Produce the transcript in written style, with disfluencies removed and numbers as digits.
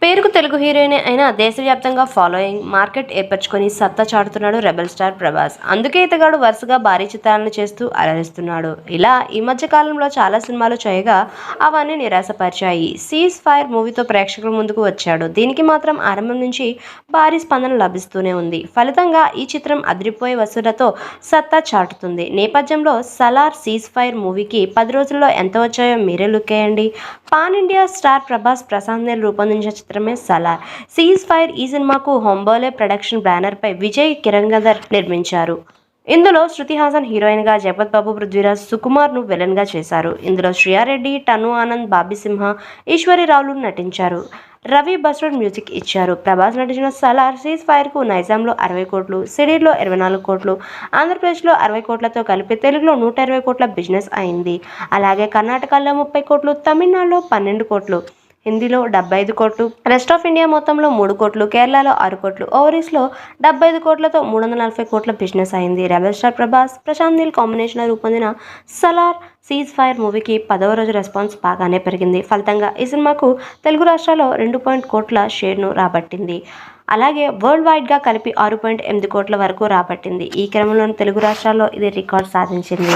పేరుకు తెలుగు హీరోయిన్ అయినా దేశవ్యాప్తంగా ఫాలోయింగ్, మార్కెట్ ఏర్పరచుకొని సత్తా చాటుతున్నాడు రెబెల్ స్టార్ ప్రభాస్. అందుకే ఇతగాడు వరుసగా భారీ చిత్రాలను చేస్తూ అలరిస్తున్నాడు. ఇలా ఈ మధ్య కాలంలో చాలా సినిమాలు చేయగా అవన్నీ నిరాశపరిచాయి. సీజ్ ఫైర్ మూవీతో ప్రేక్షకుల ముందుకు వచ్చాడు. దీనికి మాత్రం ఆరంభం నుంచి భారీ స్పందన లభిస్తూనే ఉంది. ఫలితంగా ఈ చిత్రం అదిరిపోయే వసూళ్లతో సత్తా చాటుతుంది. నేపథ్యంలో సలార్ సీజ్ ఫైర్ మూవీకి 10 రోజుల్లో ఎంత వచ్చాయో మీరే లుక్కేయండి. Pan India star Prabhas Prashanth Neel రూపొందించిన చిత్రమే సలార్. సీజ్ ఫైర్ ఈ సినిమాకు హోంబోలే ప్రొడక్షన్ బ్యానర్ పై విజయ్ కిరంగదర్ నిర్మించారు. ఇందులో శృతి హాసన్ హీరోయిన్ గా, జగపత్ బాబు, పృథ్వీరాజ్, సుకుమార్ ను విలన్ గా చేశారు. ఇందులో శ్రియారెడ్డి, టను ఆనంద్, బాబీ సింహ, ఈశ్వరి రావులు నటించారు. రవి బస్రూర్ మ్యూజిక్ ఇచ్చారు. ప్రభాస్ నటించిన సలార్ సీజ్ ఫైర్ కు నైజాంలో 60 కోట్లు, సిడీలో 24 కోట్లు, ఆంధ్రప్రదేశ్లో 60 కోట్లతో కలిపి తెలుగులో 120 కోట్ల బిజినెస్ అయింది. అలాగే కర్ణాటకలో 30 కోట్లు, తమిళనాడులో 12 కోట్లు, హిందీలో 75 కోట్లు, రెస్ట్ ఆఫ్ ఇండియా మొత్తంలో 3 కోట్లు, కేరళలో 6 కోట్లు, ఓవరీస్లో 75 కోట్లతో 340 కోట్ల బిజినెస్ అయింది. రెబెల్ స్టార్ ప్రభాస్, ప్రశాంత్ నీల్ కాంబినేషన్లో రూపొందిన సలార్ సీజ్ ఫైర్ మూవీకి 10వ రోజు రెస్పాన్స్ బాగానే పెరిగింది. ఫలితంగా ఈ సినిమాకు తెలుగు రాష్ట్రాల్లో 2 కోట్ల షేర్ను రాబట్టింది. అలాగే వరల్డ్ వైడ్గా కలిపి 6.8 కోట్ల వరకు రాబట్టింది. ఈ క్రమంలో తెలుగు రాష్ట్రాల్లో ఇది రికార్డ్ సాధించింది.